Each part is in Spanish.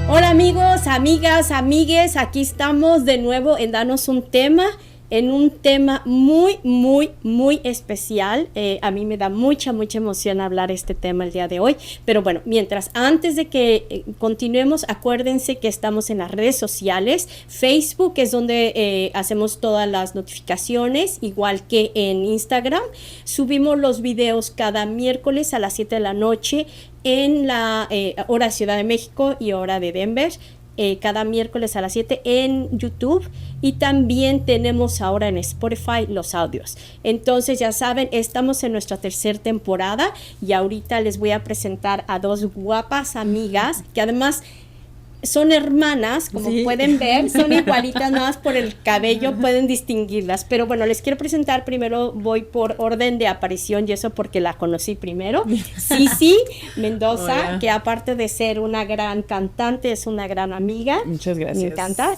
Hola amigos, amigas, amigues, aquí estamos de nuevo en un tema muy especial. A mí me da mucha emoción hablar este tema el día de hoy, pero bueno, antes de que continuemos, acuérdense que estamos en las redes sociales. Facebook es donde hacemos todas las notificaciones, igual que en Instagram. Subimos los videos cada miércoles a las 7 de la noche en la hora Ciudad de México y hora de Denver. Cada miércoles a las 7 en YouTube, y también tenemos ahora en Spotify los audios. Entonces ya saben, estamos en nuestra tercera temporada y ahorita les voy a presentar a dos guapas amigas que además son hermanas, como pueden ver, son igualitas, nada más por el cabello pueden distinguirlas, pero bueno, les quiero presentar primero, voy por orden de aparición y eso porque la conocí primero. Sisi Mendoza, hola, que aparte de ser una gran cantante, es una gran amiga. Muchas gracias. Me encanta.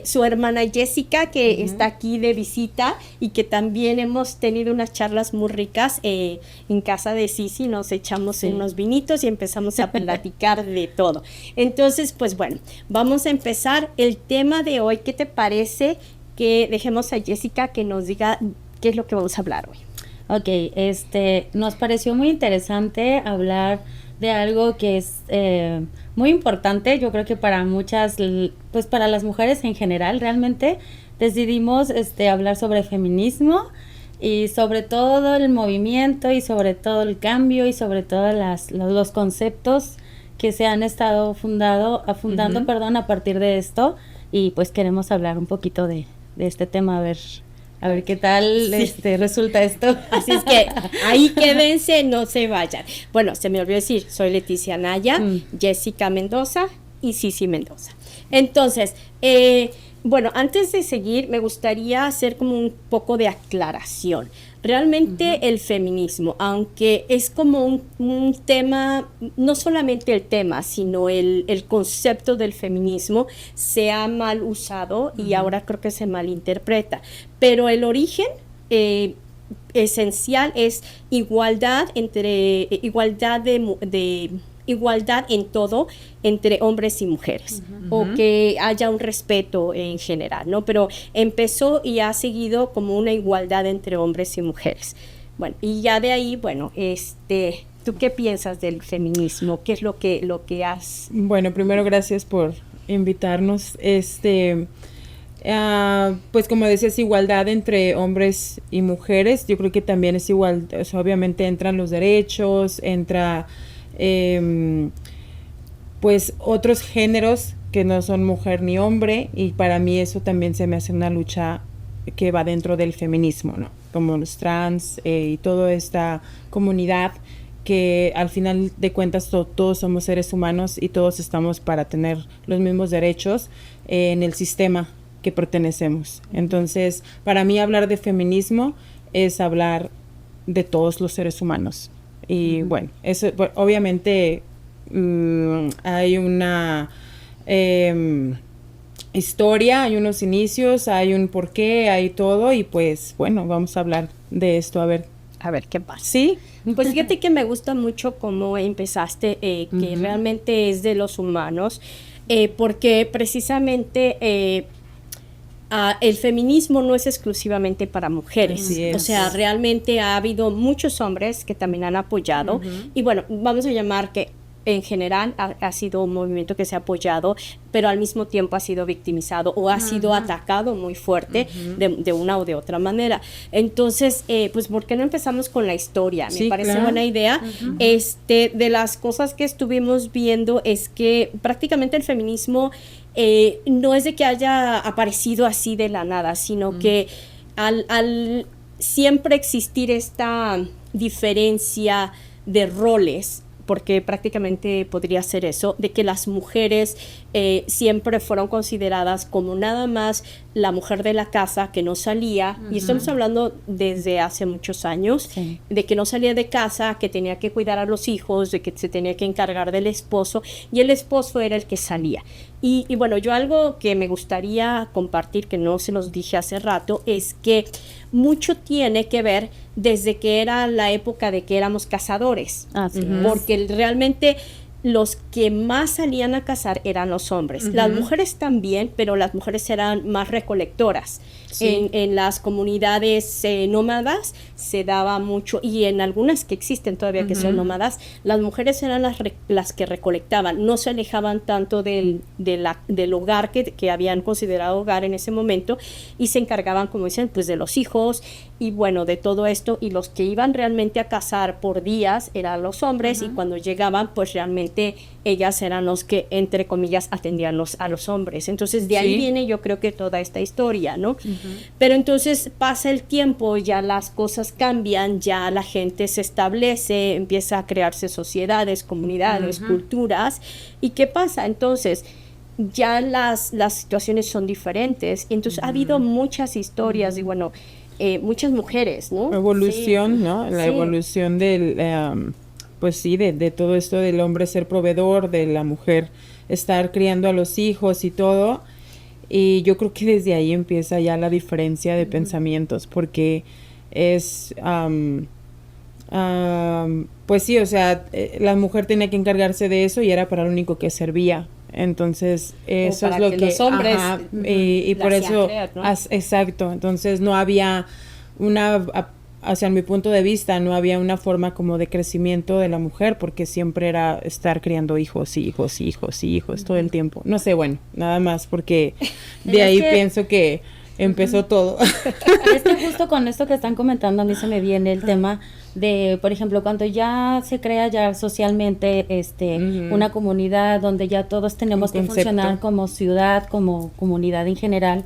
Su hermana Jessica, que está aquí de visita y que también hemos tenido unas charlas muy ricas en casa de Sisi, nos echamos unos vinitos y empezamos a platicar de todo. Entonces, pues bueno, vamos a empezar el tema de hoy. ¿Qué te parece que dejemos a Jessica que nos diga qué es lo que vamos a hablar hoy? Ok, nos pareció muy interesante hablar de algo que es muy importante, yo creo que para muchas, pues para las mujeres en general, realmente decidimos hablar sobre feminismo y sobre todo el movimiento y sobre todo el cambio y sobre todo los conceptos que se han estado fundando, a partir de esto, y pues queremos hablar un poquito de este tema, a ver qué tal resulta esto. Así es que ahí quédense, no se vayan. Bueno, se me olvidó decir, soy Leticia Naya, Jessica Mendoza y Sisi Mendoza. Entonces, bueno, antes de seguir, me gustaría hacer como un poco de aclaración. Realmente el feminismo, aunque es como un tema, no solamente el tema, sino el concepto del feminismo se ha mal usado y ahora creo que se malinterpreta. Pero el origen esencial es igualdad igualdad en todo entre hombres y mujeres, o que haya un respeto en general, ¿no? Pero empezó y ha seguido como una igualdad entre hombres y mujeres. Bueno, y ya de ahí, bueno, ¿tú qué piensas del feminismo? ¿Qué es lo que has...? Bueno, primero gracias por invitarnos. Pues como decías, igualdad entre hombres y mujeres. Yo creo que también es igual, o sea, obviamente entran los derechos, entra pues otros géneros que no son mujer ni hombre, y para mí eso también se me hace una lucha que va dentro del feminismo, ¿no? Como los trans y toda esta comunidad que al final de cuentas todos somos seres humanos y todos estamos para tener los mismos derechos en el sistema que pertenecemos. Entonces, para mí hablar de feminismo es hablar de todos los seres humanos. Y bueno, eso obviamente hay una historia, hay unos inicios, hay un porqué, hay todo, y pues bueno, vamos a hablar de esto, a ver qué pasa. Sí. Pues fíjate que me gusta mucho cómo empezaste, que realmente es de los humanos, porque precisamente el feminismo no es exclusivamente para mujeres. O sea, realmente ha habido muchos hombres que también han apoyado, y bueno, vamos a llamar que en general ha sido un movimiento que se ha apoyado, pero al mismo tiempo ha sido victimizado o ha sido atacado muy fuerte de una o de otra manera. Entonces, pues, ¿por qué no empezamos con la historia? Me parece buena idea. De las cosas que estuvimos viendo es que prácticamente el feminismo no es de que haya aparecido así de la nada, sino que al siempre existir esta diferencia de roles, porque prácticamente podría ser eso, de que las mujeres siempre fueron consideradas como nada más la mujer de la casa que no salía, y estamos hablando desde hace muchos años, de que no salía de casa, que tenía que cuidar a los hijos, de que se tenía que encargar del esposo, y el esposo era el que salía. Y bueno, yo algo que me gustaría compartir, que no se los dije hace rato, es que mucho tiene que ver desde que era la época de que éramos cazadores, porque realmente los que más salían a cazar eran los hombres. Las mujeres también, pero las mujeres eran más recolectoras. Sí. En las comunidades nómadas se daba mucho, y en algunas que existen todavía que son nómadas, las mujeres eran las que recolectaban, no se alejaban tanto del hogar que habían considerado hogar en ese momento, y se encargaban, como dicen, pues de los hijos y bueno, de todo esto, y los que iban realmente a cazar por días eran los hombres, y cuando llegaban, pues realmente ellas eran los que, entre comillas, atendían a los hombres. Entonces de ahí viene, yo creo, que toda esta historia, ¿no? Pero entonces pasa el tiempo, ya las cosas cambian, ya la gente se establece, empieza a crearse sociedades, comunidades, culturas. ¿Y qué pasa? Entonces ya las situaciones son diferentes, y entonces ha habido muchas historias, y bueno, muchas mujeres, ¿no? Evolución, ¿no? La evolución del, pues sí, de todo esto del hombre ser proveedor, de la mujer estar criando a los hijos y todo. Y yo creo que desde ahí empieza ya la diferencia de pensamientos, porque es, pues sí, o sea, la mujer tenía que encargarse de eso y era para lo único que servía. Entonces, eso es lo que los hombres y por eso creer, ¿no? Exacto. Entonces no había hacia mi punto de vista, no había una forma como de crecimiento de la mujer, porque siempre era estar criando hijos y hijos y hijos y hijos todo el tiempo. No sé, bueno, nada más porque de ahí pienso que empezó todo. Es que justo con esto que están comentando a mí se me viene el tema de, por ejemplo, cuando ya se crea ya socialmente una comunidad donde ya todos tenemos que funcionar como ciudad, como comunidad en general,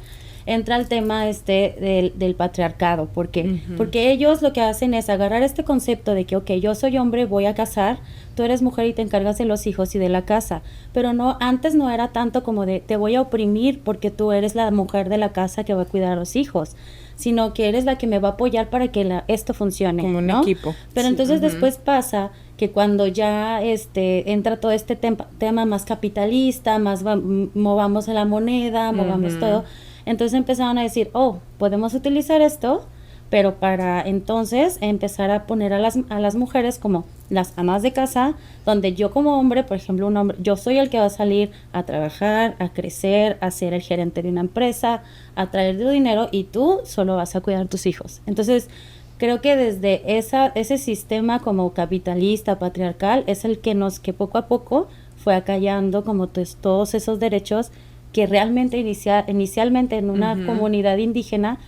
entra el tema del patriarcado. ¿Por qué? Porque ellos lo que hacen es agarrar este concepto de que, ok, yo soy hombre, voy a casar, tú eres mujer y te encargas de los hijos y de la casa, pero no, antes no era tanto como de te voy a oprimir porque tú eres la mujer de la casa que va a cuidar a los hijos, sino que eres la que me va a apoyar para que esto funcione, como un equipo. Pero entonces después pasa que cuando ya entra todo este tema más capitalista, más movamos la moneda, movamos todo, entonces empezaron a decir, podemos utilizar esto, pero para entonces empezar a poner a las mujeres como las amas de casa, donde yo como hombre, por ejemplo, un hombre, yo soy el que va a salir a trabajar, a crecer, a ser el gerente de una empresa, a traer dinero, y tú solo vas a cuidar a tus hijos. Entonces, creo que desde ese sistema como capitalista, patriarcal, es el que poco a poco fue acallando como todos esos derechos que realmente inicialmente en una comunidad indígena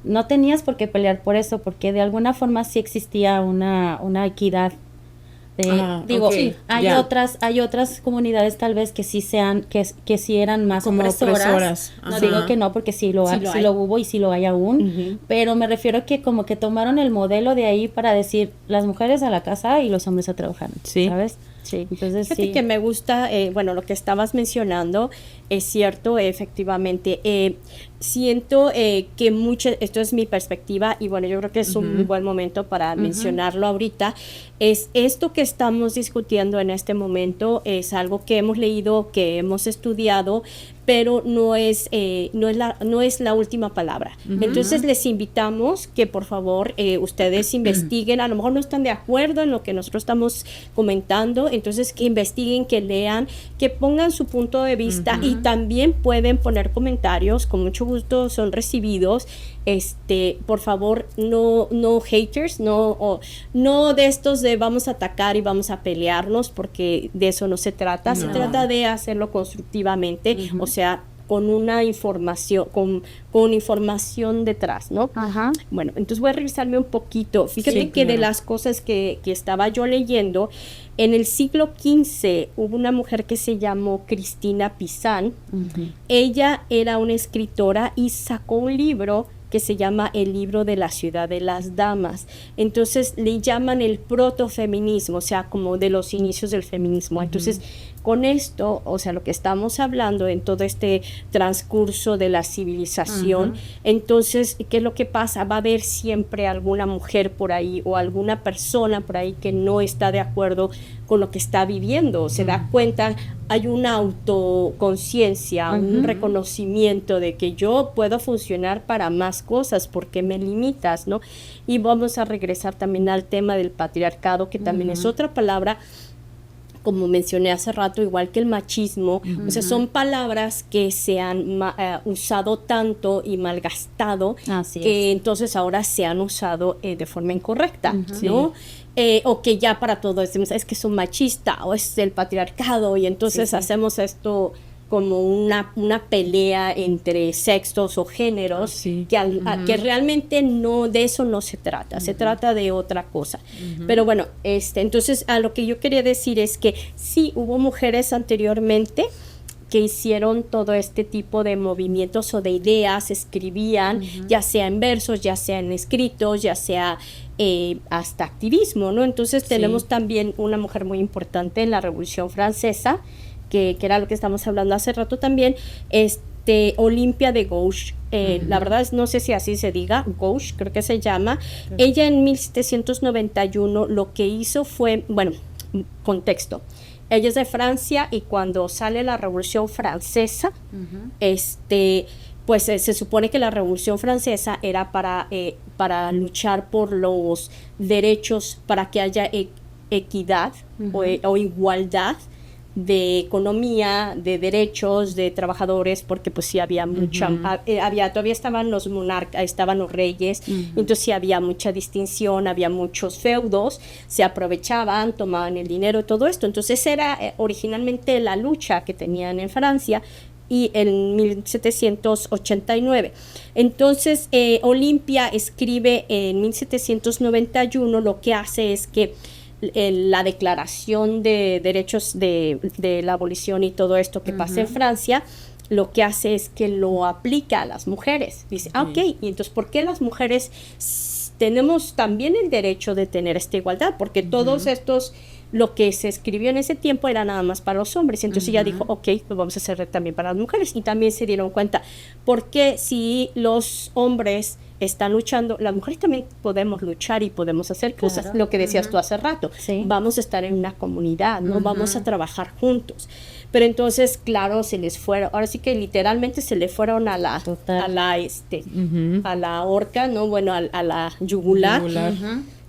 no tenías por qué pelear por eso, porque de alguna forma sí existía una equidad. Hay otras comunidades tal vez que sí que sí eran más como opresoras. No digo que no, porque sí lo hubo y sí lo hay aún, pero me refiero que como que tomaron el modelo de ahí para decir las mujeres a la casa y los hombres a trabajar, ¿sabes? Sí, entonces fíjate que me gusta, bueno, lo que estabas mencionando es cierto, efectivamente. Siento que esto es mi perspectiva, y bueno, yo creo que es un buen momento para mencionarlo ahorita, es esto que estamos discutiendo en este momento, es algo que hemos leído, que hemos estudiado, pero no es la última palabra. Entonces les invitamos que por favor ustedes investiguen, a lo mejor no están de acuerdo en lo que nosotros estamos comentando, entonces que investiguen, que lean, que pongan su punto de vista, y también pueden poner comentarios, con mucho gusto son recibidos. Por favor, no haters, no de estos de vamos a atacar y vamos a pelearnos, porque de eso no se trata. Se trata de hacerlo constructivamente, o sea, con una información, con información detrás, ¿no? Bueno, entonces voy a revisarme un poquito. Fíjate que de las cosas que estaba yo leyendo, en el siglo XV hubo una mujer que se llamó Cristina Pizan. Ella era una escritora y sacó un libro que se llama El libro de la ciudad de las damas. Entonces le llaman el protofeminismo, o sea, como de los inicios del feminismo. Entonces, con esto, o sea, lo que estamos hablando en todo este transcurso de la civilización, entonces, ¿qué es lo que pasa? Va a haber siempre alguna mujer por ahí o alguna persona por ahí que no está de acuerdo con lo que está viviendo, se da cuenta, hay una autoconciencia, un reconocimiento de que yo puedo funcionar para más cosas, porque me limitas, ¿no? Y vamos a regresar también al tema del patriarcado, que también es otra palabra como mencioné hace rato, igual que el machismo, o sea, son palabras que se han usado tanto y malgastado, que entonces ahora se han usado de forma incorrecta, ¿no? O que ya para todo decimos, es que es un machista, o es el patriarcado, y entonces hacemos esto como una pelea entre sexos o géneros, que realmente no, de eso no se trata, se trata de otra cosa. Pero bueno, entonces a lo que yo quería decir es que sí, hubo mujeres anteriormente que hicieron todo este tipo de movimientos o de ideas, escribían, ya sea en versos, ya sea en escritos, ya sea hasta activismo, ¿no? Entonces tenemos también una mujer muy importante en la Revolución Francesa, que era lo que estamos hablando hace rato también, Olympia de Gouges, la verdad es, no sé si así se diga, Gouges creo que se llama. Ella en 1791 lo que hizo fue, bueno, contexto, ella es de Francia y cuando sale la Revolución Francesa, pues se supone que la Revolución Francesa era para luchar por los derechos, para que haya equidad o igualdad de economía, de derechos, de trabajadores, porque pues sí había mucha, todavía estaban los monarcas, estaban los reyes, entonces sí había mucha distinción, había muchos feudos, se aprovechaban, tomaban el dinero y todo esto, entonces era originalmente la lucha que tenían en Francia, y en 1789. Entonces, Olympia escribe en 1791, lo que hace es que la declaración de derechos de la abolición y todo esto que pasa en Francia, lo que hace es que lo aplica a las mujeres. Dice, ok, y entonces, ¿por qué las mujeres tenemos también el derecho de tener esta igualdad? Porque todos estos, lo que se escribió en ese tiempo era nada más para los hombres. Entonces ella dijo, ok, lo vamos a hacer también para las mujeres. Y también se dieron cuenta, porque si los hombres están luchando, las mujeres también podemos luchar y podemos hacer cosas, lo que decías tú hace rato, vamos a estar en una comunidad, ¿no? Vamos a trabajar juntos. Pero entonces, claro, se les fueron, ahora sí que literalmente se le fueron a la horca, ¿no? Bueno, a la yugular.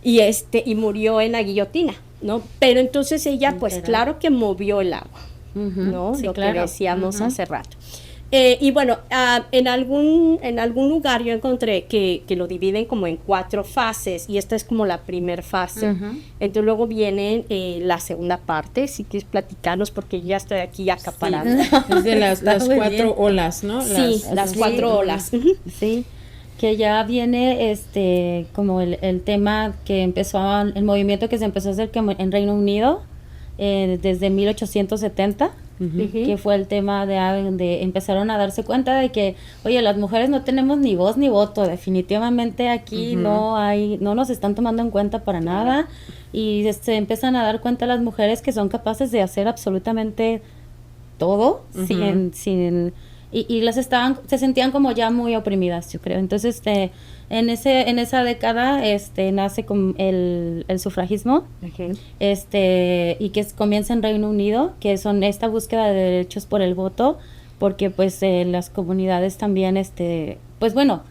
Y murió en la guillotina, ¿no? Pero entonces ella, pues claro que movió el agua, ¿no? Lo que decíamos hace rato. Y bueno, en algún lugar yo encontré que lo dividen como en 4 fases, y esta es como la primera fase. Entonces luego viene la segunda parte, si quieres platicarnos, porque ya estoy aquí acaparando. Es de las 4 olas, ¿no? Las 4 olas. Sí, que ya viene como el tema que empezó, el movimiento que se empezó a hacer en Reino Unido desde 1870. Que fue el tema de empezaron a darse cuenta de que, oye, las mujeres no tenemos ni voz ni voto, definitivamente aquí no nos están tomando en cuenta para nada, y se empiezan a dar cuenta las mujeres que son capaces de hacer absolutamente todo y se sentían como ya muy oprimidas, yo creo. Entonces en esa década nace como el sufragismo, y que comienza en Reino Unido, que son esta búsqueda de derechos por el voto, porque pues las comunidades también pues bueno,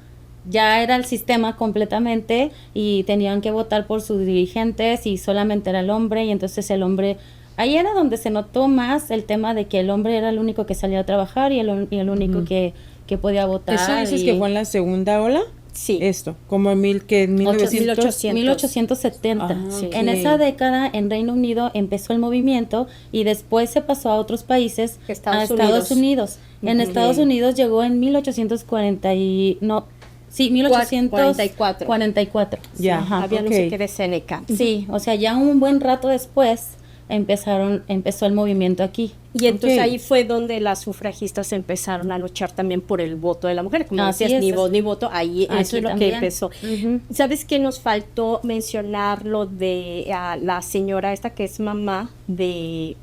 ya era el sistema completamente y tenían que votar por sus dirigentes y solamente era el hombre, y entonces el hombre, ahí era donde se notó más el tema de que el hombre era el único que salía a trabajar y el único que podía votar. ¿Eso dices que fue en la segunda ola? Sí. Esto, como en 1870. Sí. En esa década, en Reino Unido, empezó el movimiento y después se pasó a otros países, Estados Unidos. En Estados Unidos llegó en 1844. Ya, había no sé qué de Seneca. Sí, o sea, ya un buen rato después empezó el movimiento aquí. Y entonces ahí fue donde las sufragistas empezaron a luchar también por el voto de la mujer. Como decías, ni voz ni voto, ahí eso es lo que empezó. ¿Sabes qué nos faltó mencionar? Lo de la señora esta que es mamá de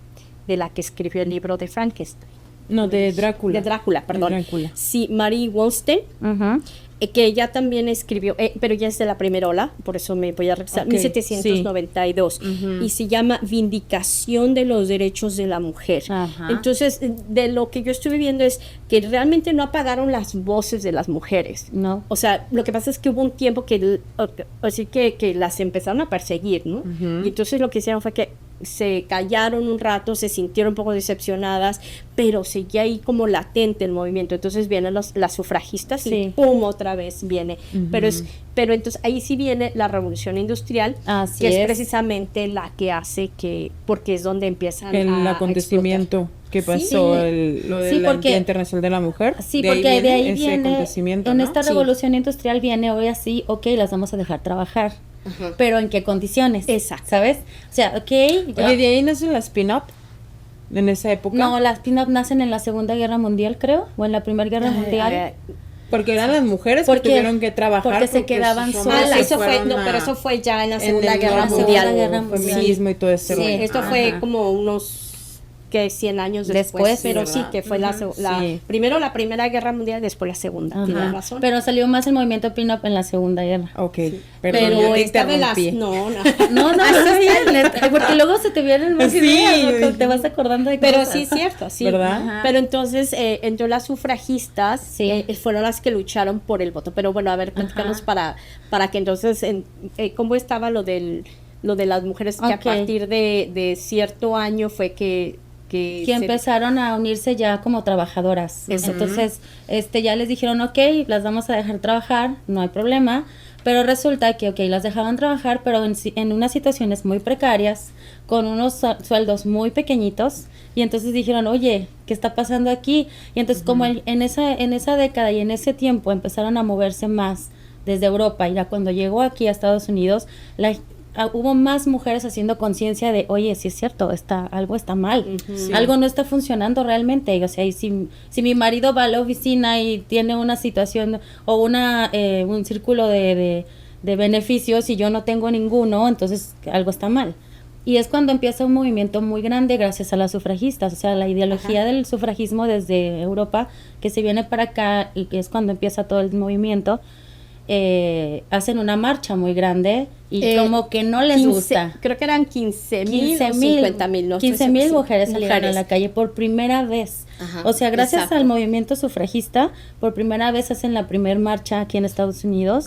la que escribió el libro de Frankenstein. No, de Drácula. De Drácula, perdón. De Drácula. Sí, Mary Wollstonecraft, que ella también escribió, pero ya es de la primera ola, por eso me voy a regresar, 1792, y se llama Vindicación de los Derechos de la Mujer. Entonces, de lo que yo estuve viendo es que realmente no apagaron las voces de las mujeres. No. O sea, lo que pasa es que hubo un tiempo que así que las empezaron a perseguir, ¿no? Y entonces lo que hicieron fue que se callaron un rato, se sintieron un poco decepcionadas, pero seguía ahí como latente el movimiento. Entonces vienen las sufragistas y ¡pum! Otra vez viene. Pero entonces ahí sí viene la revolución industrial, que es precisamente la que hace que, porque es donde empiezan el acontecimiento que pasó, lo del Día Internacional de la Mujer. Sí, porque de ahí viene, acontecimiento, en ¿no? esta revolución industrial viene hoy así, ok, las vamos a dejar trabajar. Pero ¿en qué condiciones? Exacto. ¿Sabes? O sea, ok. Oye, ¿de ahí nacen las pin-up? ¿En esa época? No, las pin-up nacen en la Segunda Guerra Mundial, creo, o en la Primera Guerra Mundial. Porque eran las mujeres que tuvieron que trabajar. Porque se quedaban solas. Pero eso fue ya en la Segunda Guerra Mundial. Feminismo y todo eso. Sí, esto fue como unos 100 años después, pero sí, que fue primero la Primera Guerra Mundial, después la Segunda. Tienes razón. Pero salió más el movimiento pin-up en la Segunda Guerra. Ok, pero esta de las... No, porque luego se te vienen más ideas, ¿no? Te vas acordando de pero cosas. sí, cierto, sí. ¿Verdad? Pero entonces, entre las sufragistas, fueron las que lucharon por el voto. Pero bueno, a ver, platícanos para que entonces, ¿cómo estaba lo de las mujeres que a partir de cierto año fue que empezaron a unirse ya como trabajadoras? Entonces, ya les dijeron, ok, las vamos a dejar trabajar, no hay problema, pero resulta que, ok, las dejaban trabajar, pero en unas situaciones muy precarias, con unos sueldos muy pequeñitos, y entonces dijeron, oye, ¿qué está pasando aquí? Y entonces como en esa década y en ese tiempo empezaron a moverse más desde Europa, y ya cuando llegó aquí a Estados Unidos, hubo más mujeres haciendo conciencia de, oye, sí es cierto, algo está mal, algo no está funcionando realmente. O sea, y si mi marido va a la oficina y tiene una situación o un círculo de beneficios y yo no tengo ninguno, entonces algo está mal. Y es cuando empieza un movimiento muy grande gracias a las sufragistas, o sea, la ideología del sufragismo desde Europa, que se viene para acá y que es cuando empieza todo el movimiento. Hacen una marcha muy grande y como que no les gusta. Creo que eran 15,000 o 50,000. No 15,000 mujeres salieron a la calle por primera vez. O sea, gracias al movimiento sufragista, por primera vez hacen la primer marcha aquí en Estados Unidos.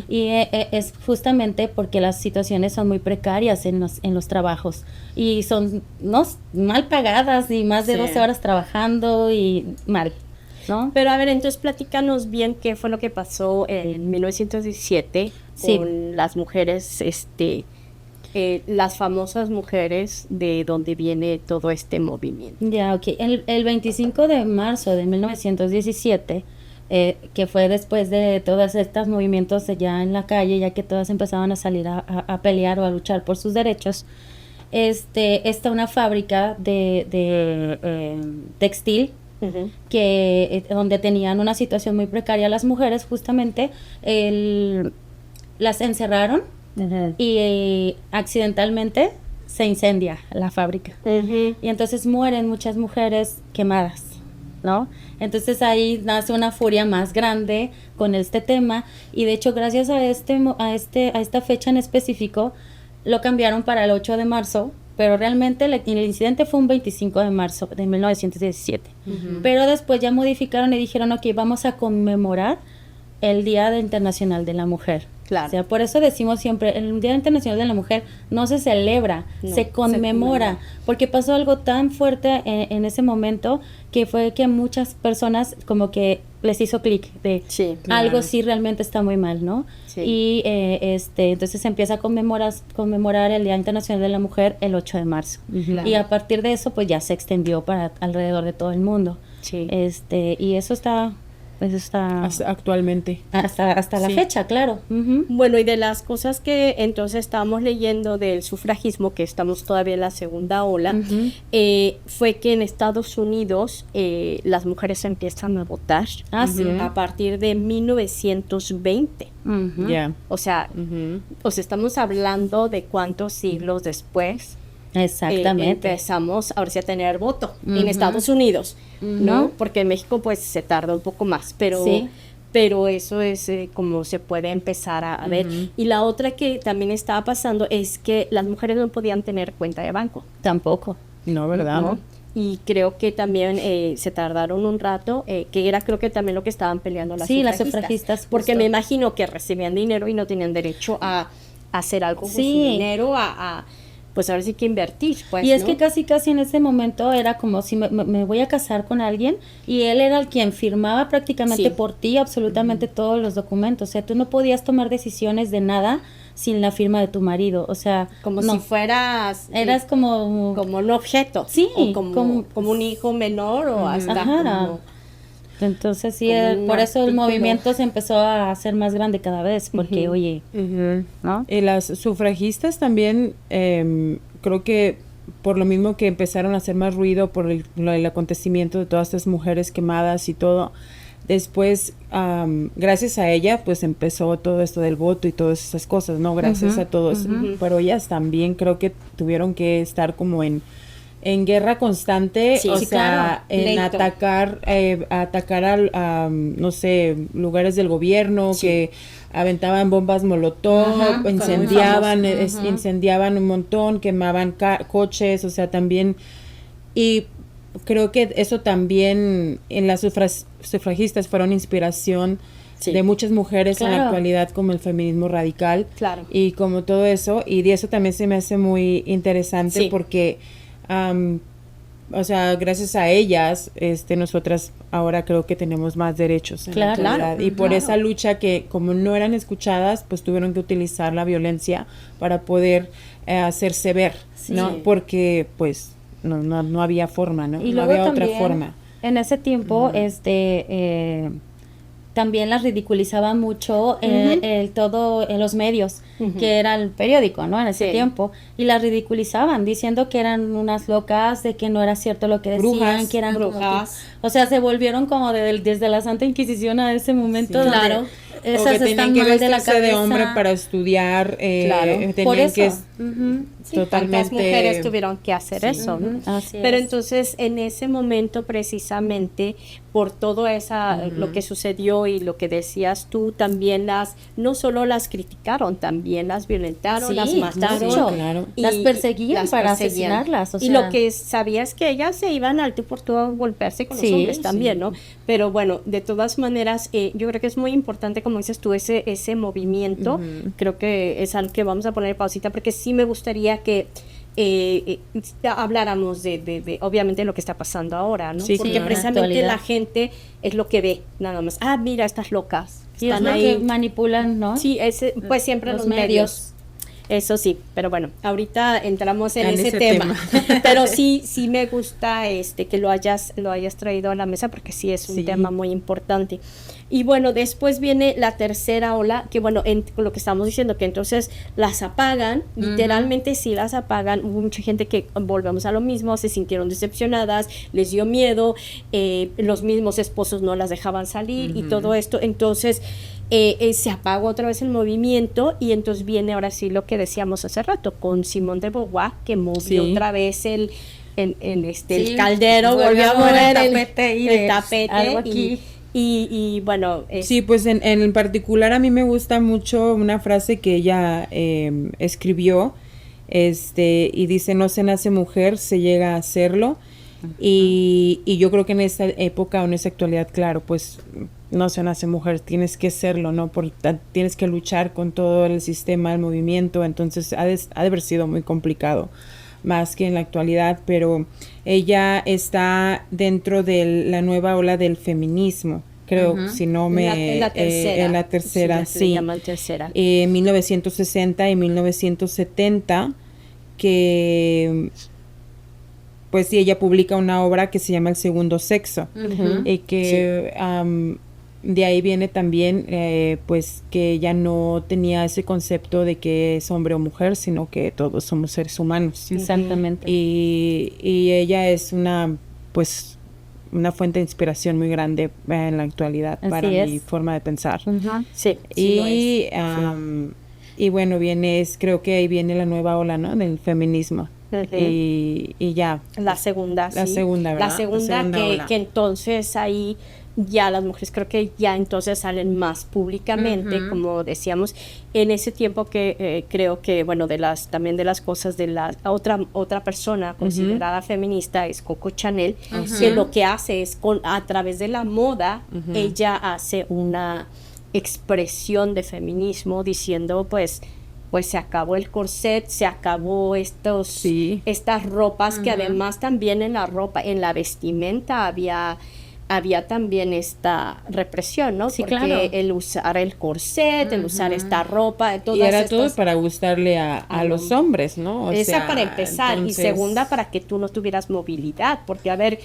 Y es justamente porque las situaciones son muy precarias en los trabajos y son mal pagadas y más de 12 horas trabajando y mal, ¿no? Pero a ver, entonces platícanos bien qué fue lo que pasó en 1917 con las mujeres, las famosas mujeres de donde viene todo este movimiento. Ya, ok. El 25 de marzo de 1917, que fue después de todos estos movimientos ya en la calle, ya que todas empezaban a salir a pelear o a luchar por sus derechos, está una fábrica de textil, que donde tenían una situación muy precaria las mujeres, justamente las encerraron y accidentalmente se incendia la fábrica y entonces mueren muchas mujeres quemadas, ¿no? Entonces ahí nace una furia más grande con este tema y de hecho gracias a esta fecha en específico lo cambiaron para el 8 de marzo. Pero realmente el incidente fue un 25 de marzo de 1917. Pero después ya modificaron y dijeron, ok, vamos a conmemorar el Día Internacional de la Mujer. Claro. O sea, por eso decimos siempre, el Día Internacional de la Mujer no se celebra, se conmemora, porque pasó algo tan fuerte en ese momento que fue que muchas personas como que les hizo clic de algo sí realmente está muy mal, ¿no? Sí. Y entonces se empieza a conmemorar el Día Internacional de la Mujer el 8 de marzo. Y a partir de eso pues ya se extendió para alrededor de todo el mundo. Sí. Y eso está hasta actualmente hasta la fecha, claro. Bueno, y de las cosas que entonces estábamos leyendo del sufragismo, que estamos todavía en la segunda ola, fue que en Estados Unidos las mujeres empiezan a votar a partir de 1920. O sea, estamos hablando de cuántos siglos después. Exactamente. Empezamos ahora sí a tener voto en Estados Unidos, ¿no? Porque en México pues se tarda un poco más, pero eso es como se puede empezar a ver. Y la otra que también estaba pasando es que las mujeres no podían tener cuenta de banco. Tampoco. No, ¿verdad? ¿No? Y creo que también se tardaron un rato, que era creo que también lo que estaban peleando las sufragistas. Las sufragistas. Porque me imagino que recibían dinero y no tenían derecho a hacer algo con su dinero, pues ahora sí que invertir, pues, y es ¿no? que casi en ese momento era como si me voy a casar con alguien y él era el quien firmaba prácticamente Sí. por ti absolutamente todos los documentos, o sea, tú no podías tomar decisiones de nada sin la firma de tu marido, o sea, Como no, si fueras eras como un objeto, Sí, o como un hijo menor, o hasta Ajá. como entonces sí, como un por eso el artículo. movimiento se empezó a hacer más grande cada vez, porque oye, Ujú. ¿no? Y las sufragistas también, creo que por lo mismo que empezaron a hacer más ruido por el acontecimiento de todas estas mujeres quemadas y todo, después, gracias a ella, pues empezó todo esto del voto y todas esas cosas, ¿no? Gracias a todo eso. Pero ellas también creo que tuvieron que estar como en guerra constante, Sí, o sí, sea, claro. en Pleito. atacar no sé, lugares del gobierno Sí. que aventaban bombas molotov, Ajá, incendiaban, muy famoso. Ajá. incendiaban un montón, quemaban coches, o sea, también, y creo que eso también en las sufragistas fueron inspiración Sí. de muchas mujeres en la Claro. actualidad, como el feminismo radical, Claro. y como todo eso, y de eso también se me hace muy interesante Sí. porque o sea, gracias a ellas, nosotras ahora creo que tenemos más derechos en la Claro. actualidad. Claro, Y por claro. esa lucha que como no eran escuchadas, pues tuvieron que utilizar la violencia para poder hacerse ver, ¿no? Sí. Porque pues no había forma, ¿no? Y No luego había también, otra forma. en ese tiempo, también las ridiculizaban mucho en los medios, que era el periódico, ¿no? En ese Sí. tiempo. Y las ridiculizaban, diciendo que eran unas locas, de que no era cierto lo que decían, Brujas, que eran como brujas. que- o sea, se volvieron como desde la Santa Inquisición a ese momento. Sí. donde Claro. O esas que están tenían que mal de la vestirse de cabeza. hombre para estudiar, Claro. tenían Por eso. que Ujú. Sí, totalmente tantas mujeres tuvieron que hacer eso, ¿no? Así Pero es. entonces en ese momento precisamente por todo lo que sucedió y lo que decías tú, también no solo las criticaron, también las violentaron, Sí, las mataron. mucho. Claro. Las perseguían para asesinarlas, o y sea. lo que sabía es que ellas se iban al tú por tú a golpearse con Sí, los hombres sí. también, ¿no? Pero bueno, de todas maneras, yo creo que es muy importante, como dices tú, ese movimiento. Creo que es algo que vamos a poner pausita, porque sí me gustaría que habláramos de obviamente lo que está pasando ahora, ¿no? Sí, porque claro. precisamente Actualidad. la gente es lo que ve, nada más. Ah, mira, estas locas. Y es Están lo ahí. que manipulan, ¿no? Sí, pues siempre Los los medios. Eso sí, pero bueno, ahorita entramos en ese tema. Pero sí me gusta que lo hayas traído a la mesa, porque sí es un Sí. tema muy importante. Y bueno, después viene la tercera ola, que bueno, lo que estamos diciendo, que entonces las apagan, literalmente sí las apagan. Hubo mucha gente que, volvemos a lo mismo, se sintieron decepcionadas, les dio miedo, los mismos esposos no las dejaban salir y todo esto. Entonces se apagó otra vez el movimiento, y entonces viene ahora sí lo que decíamos hace rato con Simone de Beauvoir, que movió Sí. otra vez el Sí, caldero, volvió a mover mover el tapete y el tapete algo aquí. y bueno, Sí, pues en particular a mí me gusta mucho una frase que ella escribió, y dice: no se nace mujer, se llega a serlo. Y yo creo que en esta época o en esta actualidad, claro, pues no se nace mujer, tienes que serlo, ¿no? Tienes que luchar con todo el sistema, el movimiento, entonces ha de haber sido muy complicado, más que en la actualidad, pero ella está dentro de la nueva ola del feminismo, creo, si no me... en la tercera. en la tercera, se sí. llama tercera. 1960 y 1970, que pues sí, ella publica una obra que se llama El segundo sexo, y que de ahí viene también pues que ella no tenía ese concepto de que es hombre o mujer, sino que todos somos seres humanos. Exactamente. Y ella es una fuente de inspiración muy grande en la actualidad. Así para es. mi forma de pensar. Sí, sí lo es. Y bueno, creo que ahí viene la nueva ola, ¿no? Del feminismo. Ujú. Y ya. La segunda, La sí. segunda, ¿verdad? La segunda, La segunda ola. que entonces ahí ya las mujeres creo que ya entonces salen más públicamente, como decíamos, en ese tiempo que creo que, bueno, también de las cosas de la otra persona considerada feminista es Coco Chanel, que lo que hace es a través de la moda, ella hace una expresión de feminismo diciendo, pues, pues se acabó el corset, se acabó Sí. estas ropas, que además también en la ropa, en la vestimenta había también esta represión, ¿no? Sí, porque claro. el usar el corset, el usar esta ropa, todas Y era estas, todo para gustarle a los hombres, ¿no? O esa sea, para empezar, entonces, y segunda para que tú no tuvieras movilidad, porque a ver,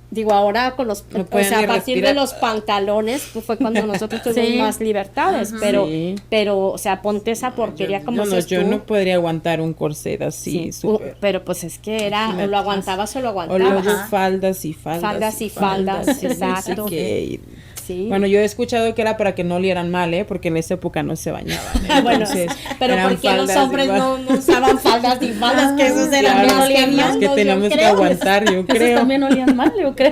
digo, ahora con los, No o pueden sea, a ni partir respirar. de los pantalones, pues fue cuando nosotros tuvimos Sí. más libertades, Sí. pero, o sea, ponte esa porquería como dices yo tú. no podría aguantar un corset así, Sí, súper. pero pues es que era, o lo aguantabas o lo O aguantabas. luego faldas y faldas. Faldas y faldas, y no sé exacto. qué, y- Sí. Bueno, yo he escuchado que era para que no olieran mal, porque en esa época no se bañaban. Bueno, Entonces, pero eran ¿por qué los faldas y hombres faldas. no usaban faldas y faldas? Que esos eran Claro, más que es blandos, que yo tenemos que creo. aguantar, yo Esos creo. también olían mal, yo creo.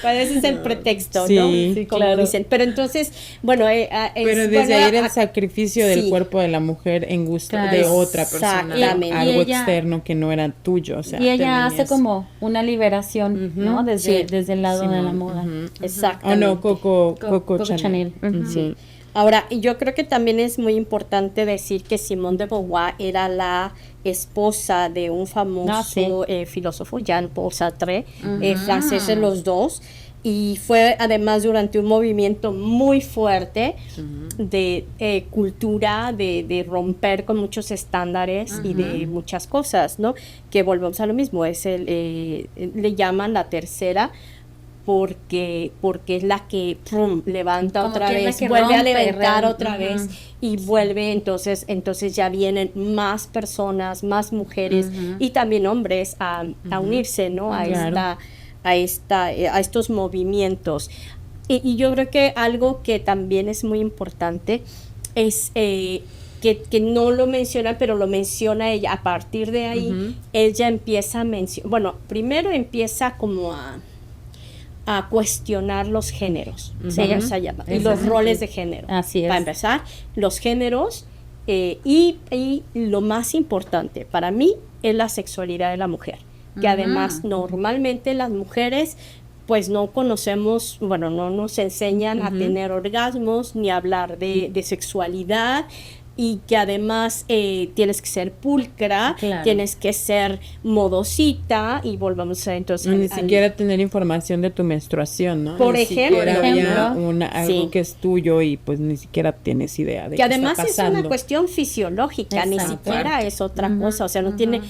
Pues ese es el pretexto, Sí, ¿no? sí, Como claro. dicen. Pero entonces, bueno, Pero desde ahí era el sacrificio del sí. cuerpo de la mujer en gusto Claro, de otra persona, ¿no? exactamente. Algo Y ella- externo que no era tuyo, o sea. Y ella también hace es- como una liberación, ¿no? Sí. Desde el lado de la moda. Oh, Exactamente. no, Coco Coco Chanel. Chanel. Sí. Ahora, y yo creo que también es muy importante decir que Simone de Beauvoir era la esposa de un famoso filósofo, Jean-Paul Sartre, franceses los dos, y fue además durante un movimiento muy fuerte de cultura, de romper con muchos estándares y de muchas cosas, ¿no? Que volvemos a lo mismo, es le llaman la tercera, porque es la que levanta Como otra que es la vez, que vuelve a rompe, levantar real- otra vez y vuelve, entonces ya vienen más personas, más mujeres y también hombres a unirse, ¿no? Claro. A estos movimientos. Y yo creo que algo que también es muy importante es que no lo menciona, pero lo menciona ella. A partir de ahí, ella empieza a mencionar, bueno, primero empieza como a cuestionar los géneros, vamos a llamar, y los Exactamente. roles de género. Así es. Para empezar, los géneros y lo más importante para mí es la sexualidad de la mujer, que además normalmente las mujeres pues no conocemos, bueno, no nos enseñan a tener orgasmos ni a hablar de sexualidad, y que además tienes que ser pulcra, Claro. tienes que ser modosita, y volvamos a entonces Ni al- siquiera tener información de tu menstruación, ¿no? Por Ni ejemplo. siquiera había Ejemplo. algo Sí. que es tuyo y pues ni siquiera tienes idea de que qué además está es una pasando. cuestión fisiológica, ni Exacto. siquiera es otra cosa, o sea, no tiene,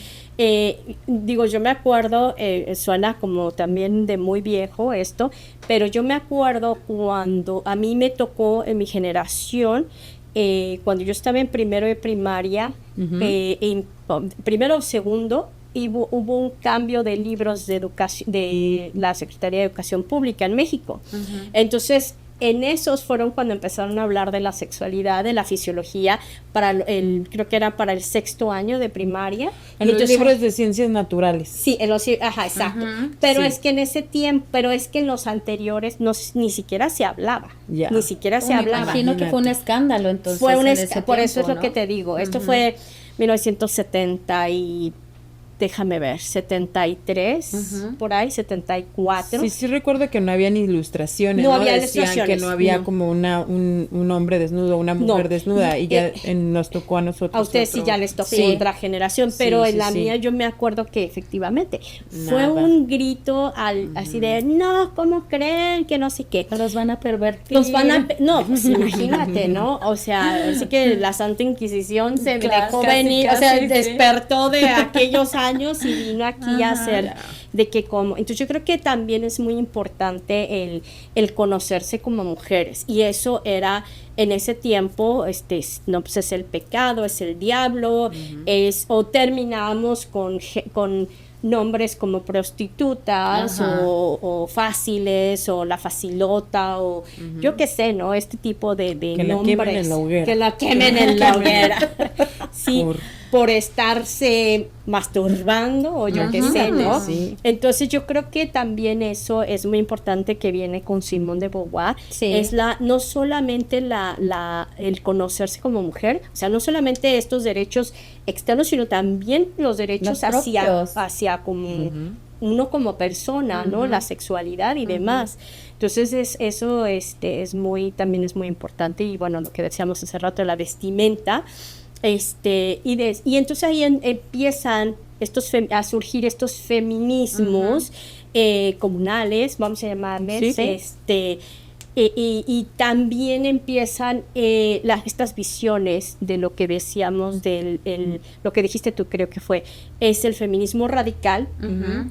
digo, yo me acuerdo, suena como también de muy viejo esto, pero yo me acuerdo cuando a mí me tocó en mi generación, cuando yo estaba en primero de primaria, primero o segundo, hubo un cambio de libros de educación de la Secretaría de Educación Pública en México. Entonces, en esos fueron cuando empezaron a hablar de la sexualidad, de la fisiología, creo que era para el 6º año de primaria. En Y los entonces- libros de ciencias naturales. Sí, ajá, exacto. Pero sí. es que en ese tiempo, pero es que en los anteriores ni siquiera se hablaba. Ya. Ni siquiera se Me hablaba. imagino que fue un escándalo entonces. Fue un en ese por eso es tiempo, lo que ¿no? te digo. Esto fue 1970 y déjame ver, 73, por ahí, 74. Sí recuerdo que no había ni ilustraciones, No ¿no? había Decían ilustraciones, que no había no. como un hombre desnudo, una mujer No. desnuda, y ya nos tocó a nosotros. A ustedes sí otro- ya les tocó Sí. otra generación, pero Sí, en la sí. mía yo me acuerdo que efectivamente fue Nada. un grito así de, no, ¿cómo creen? Que no sé qué. Los van a pervertir. Los van a... No, pues imagínate, ¿no? O sea, así que la Santa Inquisición se Claro, dejó casi, venir, o casi, sea, sí. despertó de aquellos años y vino aquí a hacer de que como... Entonces yo creo que también es muy importante el conocerse como mujeres, y eso era en ese tiempo, no, pues es el pecado, es el diablo, o terminábamos con nombres como prostitutas o fáciles o la facilota o yo qué sé, ¿no? Este tipo de Que la nombres. quemen en la hoguera. Que la quemen en la hoguera. Sí, Por- por estarse masturbando o yo qué sé, ¿no? Sí. Entonces yo creo que también eso es muy importante que viene con Simone de Beauvoir. Sí. Es no solamente el conocerse como mujer, o sea, no solamente estos derechos externos, sino también los derechos Los propios. hacia como uno como persona, ¿no? La sexualidad y demás. Entonces eso también es muy importante. Y bueno, lo que decíamos hace rato, la vestimenta, Y entonces ahí empiezan a surgir estos feminismos comunales, vamos a llamarles, Sí. y también empiezan estas visiones de lo que decíamos lo que dijiste tú, creo que es el feminismo radical,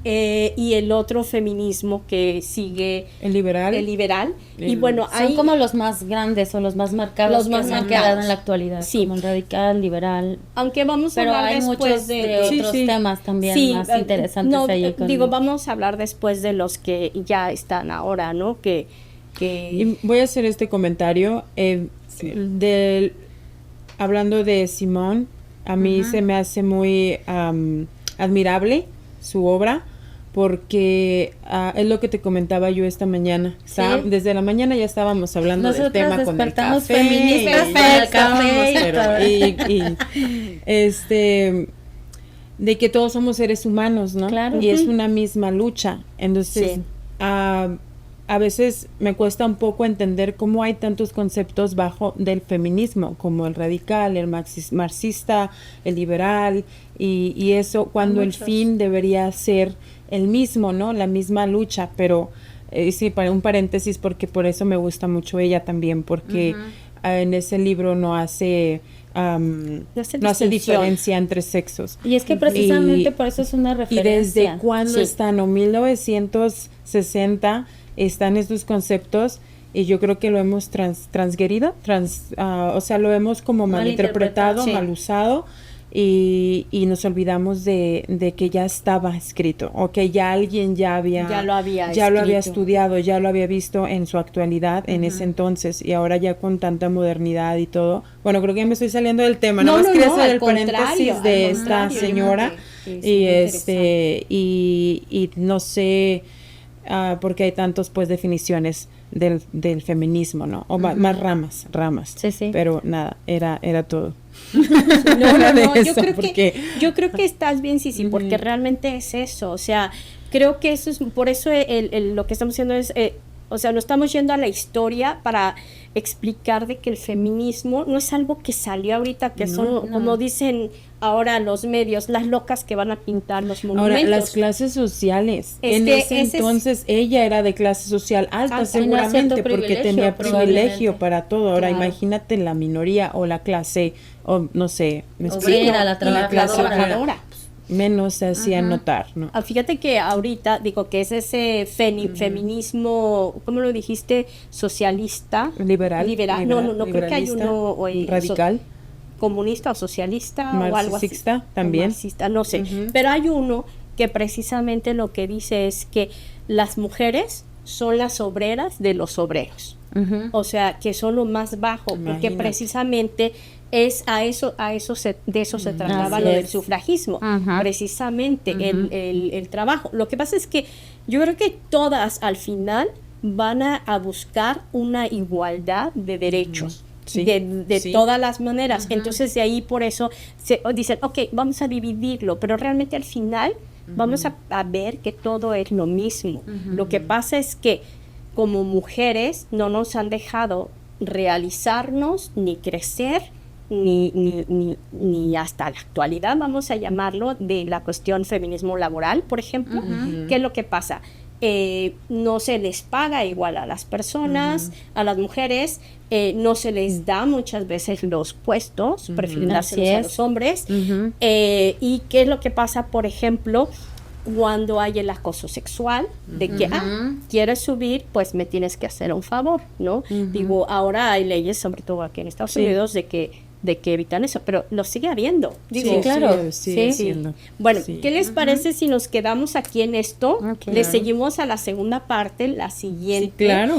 y el otro feminismo que sigue el liberal. Y bueno, son como los más grandes o los más marcados, los más que han marcados quedado en la actualidad, sí, como el radical, liberal, aunque vamos a pero hablar hay después muchos de otros temas también más interesantes ahí vamos a hablar después de los que ya están ahora, ¿no? Y voy a hacer este comentario hablando de Simone. A mí se me hace muy admirable su obra, porque es lo que te comentaba yo esta mañana. Desde la mañana ya estábamos hablando nosotras del tema con el café, feministas de que todos somos seres humanos, ¿no? Claro. Y es una misma lucha. Entonces, a veces me cuesta un poco entender cómo hay tantos conceptos bajo del feminismo, como el radical, el marxista, el liberal, y eso, cuando el fin debería ser el mismo, ¿no? La misma lucha, pero sí, para un paréntesis, porque por eso me gusta mucho ella también, porque en ese libro no hace diferencia entre sexos. Y es que precisamente por eso es una referencia. Y desde cuándo están, o 1960, están estos conceptos, y yo creo que lo hemos transgredido, o sea, lo hemos como malinterpretado, mal usado, y nos olvidamos de que ya estaba escrito, o que ya alguien ya lo había estudiado, ya lo había visto en su actualidad en ese entonces, y ahora ya con tanta modernidad y todo. Bueno, creo que ya me estoy saliendo del tema, nada más quería hacer el paréntesis de esta señora, y no sé porque hay tantos pues definiciones del feminismo, ¿no? O más ramas. Sí. Pero nada, era todo. No, yo creo que estás bien, Sisi, porque realmente es eso, o sea, creo que eso es, por eso lo que estamos haciendo es, o sea, nos estamos yendo a la historia para explicar de que el feminismo no es algo que salió ahorita, que son, como dicen ahora los medios, las locas que van a pintar los monumentos. Ahora, las clases sociales, en ese entonces ella era de clase social alta, seguramente, porque tenía privilegio para todo. Ahora, imagínate la minoría o la clase, o no sé, la trabajadora. Menos se hacía notar, ¿no? Fíjate que ahorita, digo, que es ese feminismo, ¿cómo lo dijiste? Socialista. Liberal. No, creo que hay uno radical. Comunista o socialista marxista, o algo así. También. Marxista, no sé. Pero hay uno que precisamente lo que dice es que las mujeres son las obreras de los obreros. O sea, que son lo más bajo, porque precisamente es de eso se trataba lo del sufragismo, precisamente el trabajo. Lo que pasa es que yo creo que todas al final van a buscar una igualdad de derechos. De todas las maneras. Entonces de ahí por eso dicen, ok, vamos a dividirlo, pero realmente al final vamos a ver que todo es lo mismo. Lo que pasa es que como mujeres no nos han dejado realizarnos ni crecer ni hasta la actualidad, vamos a llamarlo, de la cuestión feminismo laboral, por ejemplo. ¿Qué es lo que pasa? No se les paga igual a las personas, a las mujeres, no se les da muchas veces los puestos, prefieren dárselos a los hombres. ¿Y qué es lo que pasa, por ejemplo, cuando hay el acoso sexual? De que, quieres subir, pues me tienes que hacer un favor, ¿no? Digo, ahora hay leyes, sobre todo aquí en Estados Unidos, de que evitan eso, pero lo sigue habiendo. Digo, claro. Bueno, ¿qué les parece si nos quedamos aquí en esto? Le seguimos a la segunda parte, la siguiente. Sí, claro.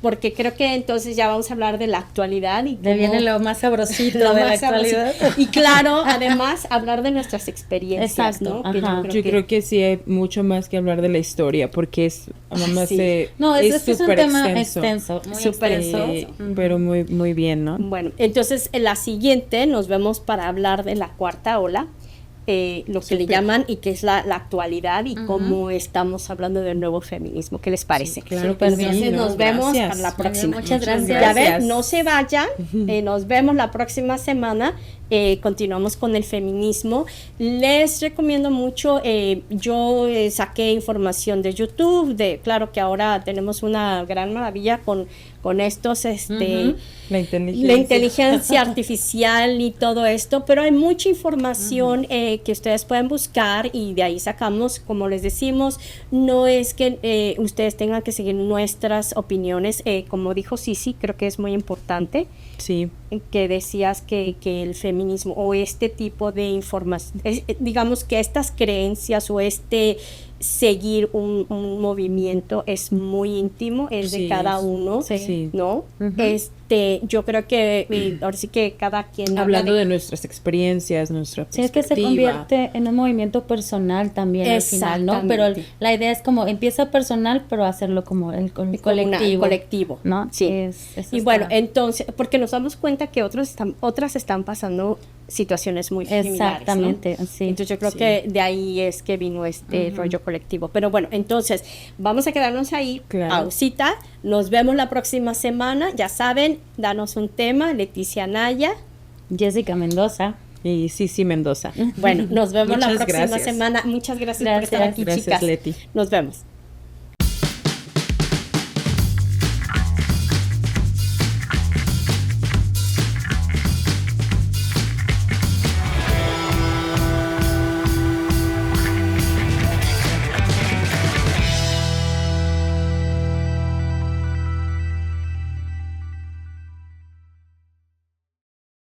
Porque creo que entonces ya vamos a hablar de la actualidad. Y viene lo más sabrosito de la actualidad. Y claro, además, hablar de nuestras experiencias. Exacto. ¿No? Yo creo que sí hay mucho más que hablar de la historia, porque es un tema extenso, muy extenso. Pero muy, muy bien, ¿no? Bueno, entonces en la siguiente nos vemos para hablar de la cuarta ola. lo que le llaman y que es la actualidad y cómo estamos hablando del nuevo feminismo. ¿Qué les parece? Sí, claro, Entonces nos vemos gracias. para la próxima. Muchas gracias. Ya ven, no se vayan, nos vemos la próxima semana. Continuamos con el feminismo. Les recomiendo mucho, yo saqué información de YouTube, claro que ahora tenemos una gran maravilla con estos, La inteligencia. la inteligencia artificial y todo esto, pero hay mucha información que ustedes pueden buscar y de ahí sacamos, como les decimos, no es que ustedes tengan que seguir nuestras opiniones, como dijo Sisi, creo que es muy importante. Sí. Que decías que el feminismo o este tipo de información, digamos que estas creencias o seguir un movimiento es muy íntimo, es de cada uno, ¿no? Yo creo que ahora sí que cada quien hablando de nuestras experiencias, nuestra perspectiva. Sí, es que se convierte en un movimiento personal también al final, ¿no? Pero la idea es como empieza personal, pero hacerlo como el colectivo, ¿no? Sí. Y bueno, entonces, porque nos damos cuenta que otras están pasando situaciones muy similares, exactamente, ¿no? sí. Entonces yo creo que de ahí es que vino este rollo colectivo. Pero bueno, entonces vamos a quedarnos ahí, pausita, nos vemos la próxima semana, ya saben, danos un tema, Leticia Naya, Jessica Mendoza y Sisi Mendoza. Bueno, nos vemos la próxima semana. Muchas gracias por estar aquí, chicas. Leti. Nos vemos.